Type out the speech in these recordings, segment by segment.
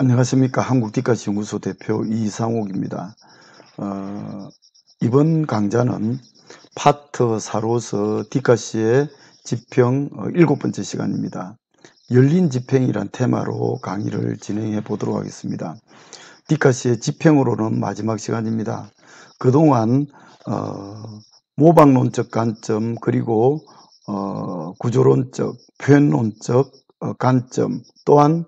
안녕하십니까. 한국디카시 연구소 대표 이상옥입니다. 이번 강좌는 파트 4로서 디카시의 집행 7번째 시간입니다. 열린 집행이란 테마로 강의를 진행해 보도록 하겠습니다. 디카시의 집행으로는 마지막 시간입니다. 그동안 모방론적 관점 그리고 구조론적, 표현론적 관점 또한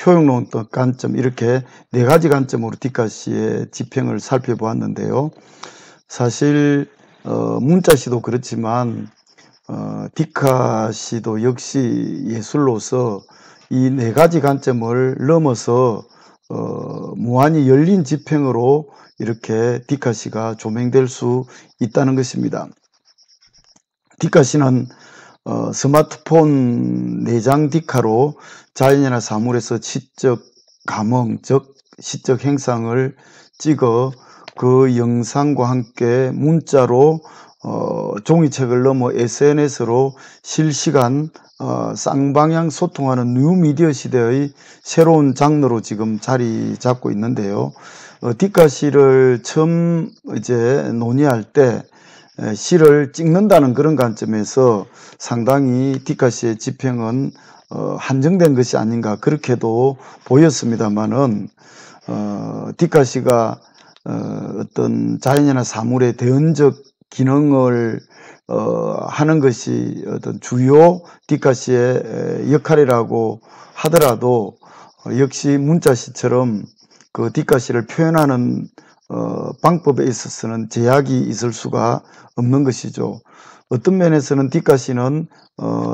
효용론적 관점 이렇게 네 가지 관점으로 디카시의 집행을 살펴보았는데요. 사실 문자시도 그렇지만 디카시도 역시 예술로서 이 네 가지 관점을 넘어서 무한히 열린 집행으로 이렇게 디카시가 조명될 수 있다는 것입니다. 디카시는 스마트폰 내장 디카로 자연이나 사물에서 시적 감흥, 즉 시적 행상을 찍어 그 영상과 함께 문자로 종이책을 넘어 SNS로 실시간 쌍방향 소통하는 뉴미디어 시대의 새로운 장르로 지금 자리 잡고 있는데요. 디카시를 처음 이제 논의할 때 시를 찍는다는 그런 관점에서 상당히 디카시의 집행은 한정된 것이 아닌가 그렇게도 보였습니다만은 디카시가 어떤 자연이나 사물의 대언적 기능을 하는 것이 어떤 주요 디카시의 역할이라고 하더라도 역시 문자시처럼 그 디카시를 표현하는 방법에 있어서는 제약이 있을 수가 없는 것이죠. 어떤 면에서는 디카시는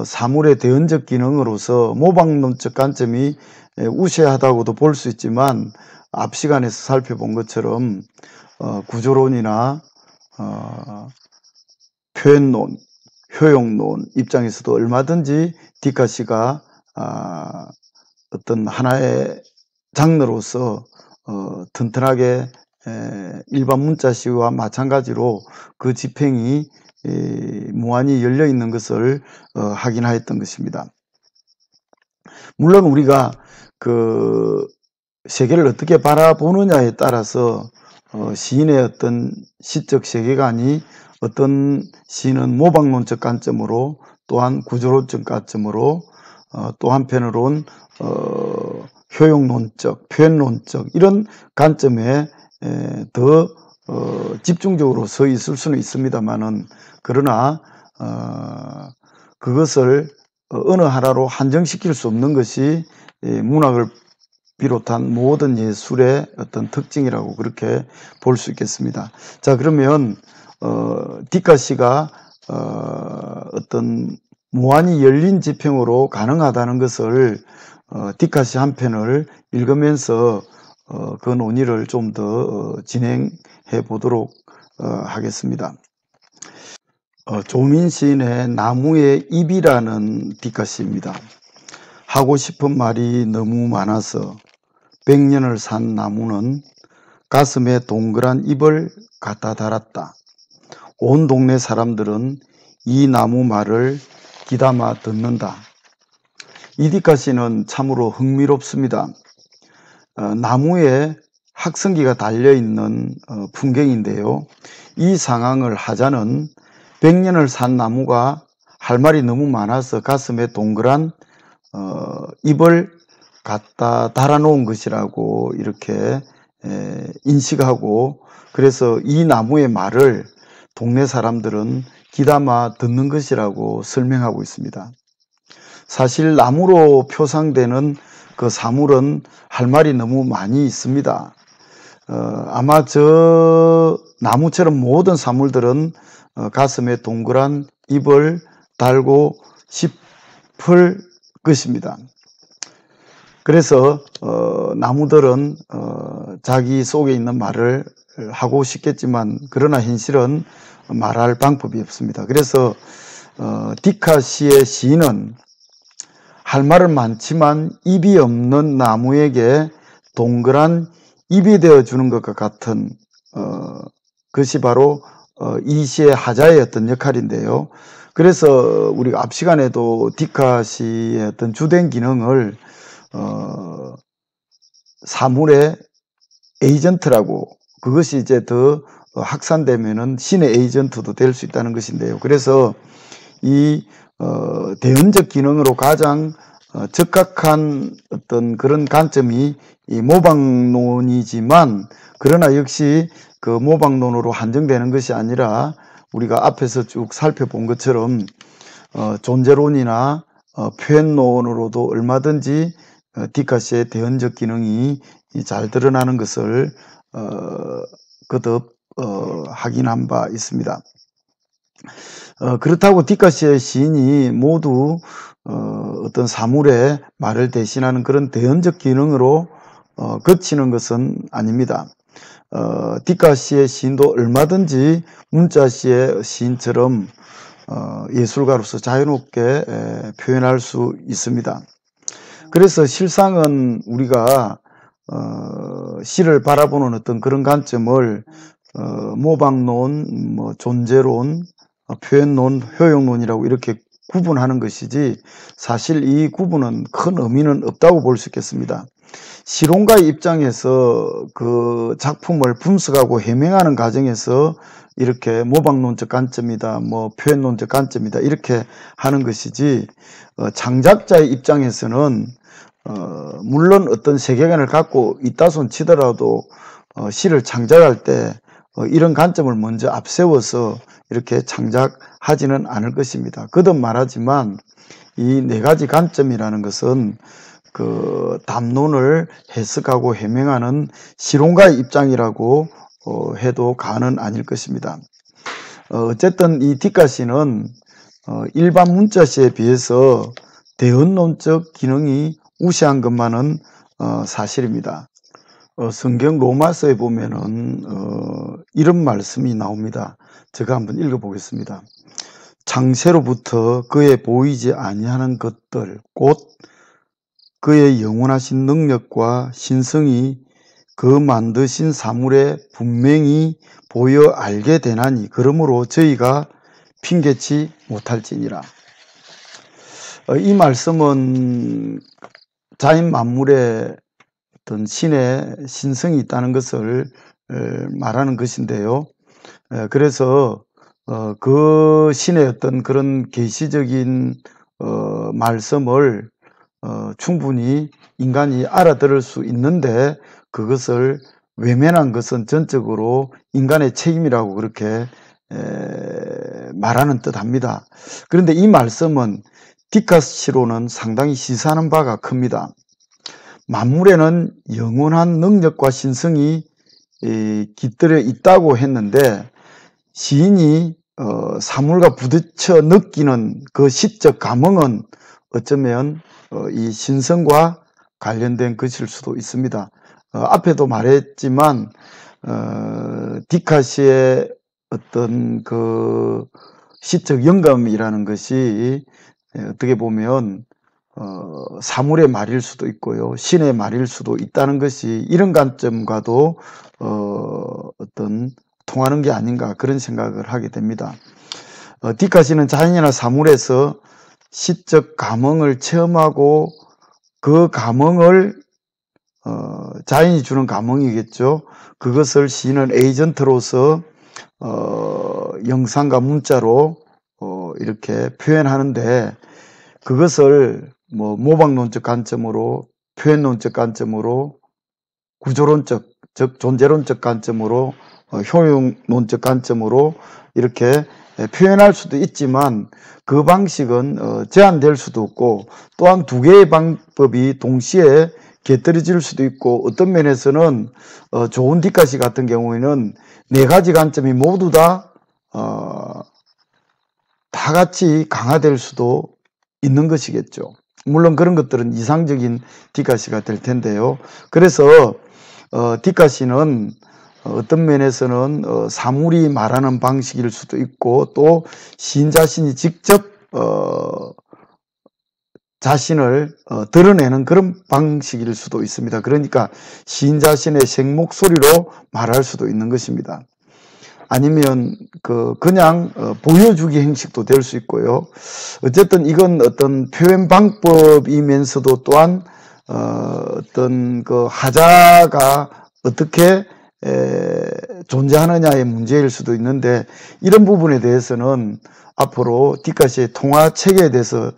사물의 대언적 기능으로서 모방론적 관점이 우세하다고도 볼 수 있지만 앞 시간에서 살펴본 것처럼 구조론이나 표현론, 효용론 입장에서도 얼마든지 디카시가 어떤 하나의 장르로서 튼튼하게 일반 문자시와 마찬가지로 그 집행이 무한히 열려 있는 것을 확인하였던 것입니다. 물론 우리가 그 세계를 어떻게 바라보느냐에 따라서 시인의 어떤 시적 세계관이 어떤 시인은 모방론적 관점으로 또한 구조론적 관점으로 또 한편으론 효용론적, 표현론적 이런 관점에 더 집중적으로 서 있을 수는 있습니다만은 그러나 그것을 어느 하나로 한정시킬 수 없는 것이 문학을 비롯한 모든 예술의 어떤 특징이라고 그렇게 볼 수 있겠습니다. 자, 그러면 디카시가 어떤 무한히 열린 집행으로 가능하다는 것을 디카시 한 편을 읽으면서 그 논의를 좀 더 진행해 보도록 하겠습니다. 조민 시인의 나무의 잎이라는 디카시입니다. 하고 싶은 말이 너무 많아서 100년을 산 나무는 가슴에 동그란 잎을 갖다 달았다. 온 동네 사람들은 이 나무 말을 귀담아 듣는다. 이 디카시는 참으로 흥미롭습니다. 나무에 학성기가 달려있는 풍경인데요. 이 상황을 하자는 100년을 산 나무가 할 말이 너무 많아서 가슴에 동그란 잎을 갖다 달아놓은 것이라고 이렇게 인식하고 그래서 이 나무의 말을 동네 사람들은 귀담아 듣는 것이라고 설명하고 있습니다. 사실 나무로 표상되는 그 사물은 할 말이 너무 많이 있습니다. 아마 저 나무처럼 모든 사물들은 가슴에 동그란 잎을 달고 싶을 것입니다. 그래서 나무들은 자기 속에 있는 말을 하고 싶겠지만 그러나 현실은 말할 방법이 없습니다. 그래서 디카시의 시인은 할 말은 많지만 입이 없는 나무에게 동그란 입이 되어주는 것과 같은 것이 바로 이 시의 하자의 어떤 역할인데요. 그래서 우리가 앞 시간에도 디카시의 어떤 주된 기능을 사물의 에이전트라고, 그것이 이제 더 확산되면은 신의 에이전트도 될 수 있다는 것인데요. 그래서 이 대언적 기능으로 가장 적합한 어떤 그런 관점이 이 모방론이지만, 그러나 역시 그 모방론으로 한정되는 것이 아니라 우리가 앞에서 쭉 살펴본 것처럼 존재론이나 표현론으로도 얼마든지 디카시의 대언적 기능이 잘 드러나는 것을 거듭 확인한 바 있습니다. 그렇다고 디카시의 시인이 모두 어떤 사물의 말을 대신하는 그런 대언적 기능으로 그치는 것은 아닙니다. 디카시의 시인도 얼마든지 문자시의 시인처럼 예술가로서 자유롭게 표현할 수 있습니다. 그래서 실상은 우리가 시를 바라보는 어떤 그런 관점을 모방론, 존재론, 표현론, 효용론이라고 이렇게 구분하는 것이지, 사실 이 구분은 큰 의미는 없다고 볼 수 있겠습니다. 시론가의 입장에서 그 작품을 분석하고 해명하는 과정에서 이렇게 모방론적 관점이다, 표현론적 관점이다, 이렇게 하는 것이지, 창작자의 입장에서는 물론 어떤 세계관을 갖고 있다손 치더라도 시를 창작할 때 이런 관점을 먼저 앞세워서 이렇게 창작하지는 않을 것입니다. 거듭 말하지만 이 네 가지 관점이라는 것은 그 담론을 해석하고 해명하는 시론가의 입장이라고 해도 과언은 아닐 것입니다. 어쨌든 이 디카시는 일반 문자시에 비해서 대언론적 기능이 우세한 것만은 사실입니다. 성경 로마서에 보면은 이런 말씀이 나옵니다. 제가 한번 읽어보겠습니다. 창세로부터 그의 보이지 아니하는 것들 곧 그의 영원하신 능력과 신성이 그 만드신 사물에 분명히 보여 알게 되나니 그러므로 저희가 핑계치 못할지니라. 이 말씀은 자연 만물에 어떤 신의 신성이 있다는 것을 말하는 것인데요. 그래서 그 신의 어떤 그런 계시적인 말씀을 충분히 인간이 알아들을 수 있는데, 그것을 외면한 것은 전적으로 인간의 책임이라고 그렇게 말하는 듯합니다. 그런데 이 말씀은 디카시로는 상당히 시사하는 바가 큽니다. 만물에는 영원한 능력과 신성이 깃들여 있다고 했는데, 시인이 사물과 부딪혀 느끼는 그 시적 감흥은 어쩌면 이 신성과 관련된 것일 수도 있습니다. 앞에도 말했지만 디카시의 어떤 그 시적 영감이라는 것이 어떻게 보면 사물의 말일 수도 있고요, 신의 말일 수도 있다는 것이 이런 관점과도 어떤 통하는 게 아닌가, 그런 생각을 하게 됩니다. 디카시는 자연이나 사물에서 시적 감흥을 체험하고 그 감흥을 자연이 주는 감흥이겠죠. 그것을 시인은 에이전트로서 영상과 문자로 이렇게 표현하는데, 그것을 모방론적 관점으로, 표현론적 관점으로, 구조론적, 즉 존재론적 관점으로, 효용론적 관점으로 이렇게 표현할 수도 있지만, 그 방식은 제한될 수도 없고, 또한 두 개의 방법이 동시에 곁들여질 수도 있고, 어떤 면에서는 좋은 디카시 같은 경우에는 네 가지 관점이 모두 다 같이 강화될 수도 있는 것이겠죠. 물론 그런 것들은 이상적인 디카시가 될 텐데요. 그래서 디카시는 어떤 면에서는 사물이 말하는 방식일 수도 있고, 또 시인 자신이 직접 자신을 드러내는 그런 방식일 수도 있습니다. 그러니까 시인 자신의 생목소리로 말할 수도 있는 것입니다. 아니면 그냥 보여주기 형식도 될 수 있고요. 어쨌든 이건 어떤 표현 방법이면서도 또한 어떤 그 하자가 어떻게 존재하느냐의 문제일 수도 있는데, 이런 부분에 대해서는 앞으로 디카시의 통화 체계에 대해서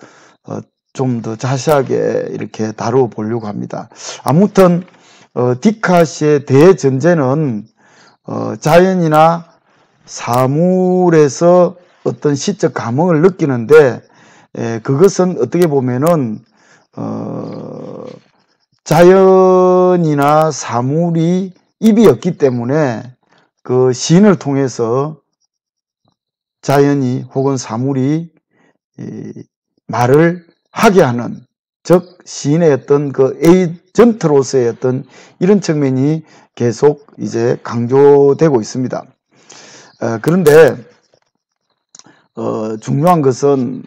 좀 더 자세하게 이렇게 다루어 보려고 합니다. 아무튼 디카시의 대전제는 자연이나 사물에서 어떤 시적 감흥을 느끼는데, 그것은 어떻게 보면은 자연이나 사물이 입이 없기 때문에 그 시인을 통해서 자연이 혹은 사물이 말을 하게 하는, 즉 시인의 어떤 그 에이전트로서의 어떤 이런 측면이 계속 이제 강조되고 있습니다. 그런데 중요한 것은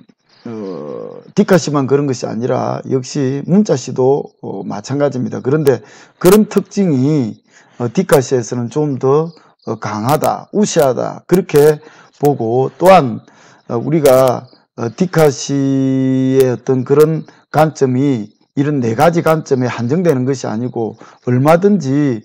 디카시만 그런 것이 아니라 역시 문자시도 마찬가지입니다. 그런데 그런 특징이 디카시에서는 좀 더 강하다, 우세하다, 그렇게 보고, 또한 우리가 디카시의 어떤 그런 관점이 이런 네 가지 관점에 한정되는 것이 아니고, 얼마든지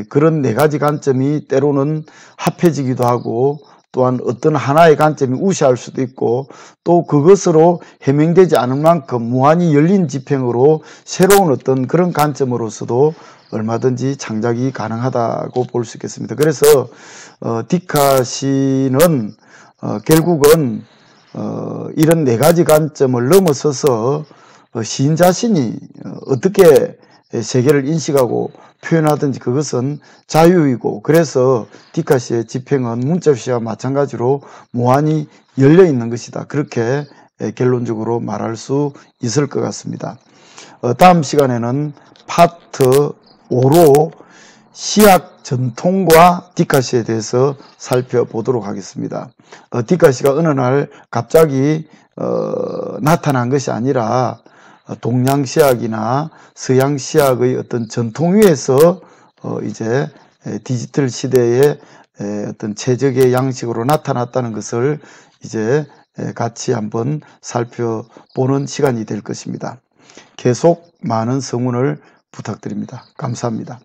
그런 네 가지 관점이 때로는 합해지기도 하고, 또한 어떤 하나의 관점이 우세할 수도 있고, 또 그것으로 해명되지 않을 만큼 무한히 열린 지평으로 새로운 어떤 그런 관점으로서도 얼마든지 창작이 가능하다고 볼 수 있겠습니다. 그래서 디카시는 결국은 이런 네 가지 관점을 넘어서서 시인 자신이 어떻게 세계를 인식하고 표현하든지 그것은 자유이고, 그래서 디카시의 지평은 문자시와 마찬가지로 무한히 열려 있는 것이다, 그렇게 결론적으로 말할 수 있을 것 같습니다. 다음 시간에는 파트 5로 시학 전통과 디카시에 대해서 살펴보도록 하겠습니다. 디카시가 어느 날 갑자기 나타난 것이 아니라 동양시학이나 서양시학의 어떤 전통 위에서 이제 디지털 시대의 어떤 최적의 양식으로 나타났다는 것을 이제 같이 한번 살펴보는 시간이 될 것입니다. 계속 많은 성원을 부탁드립니다. 감사합니다.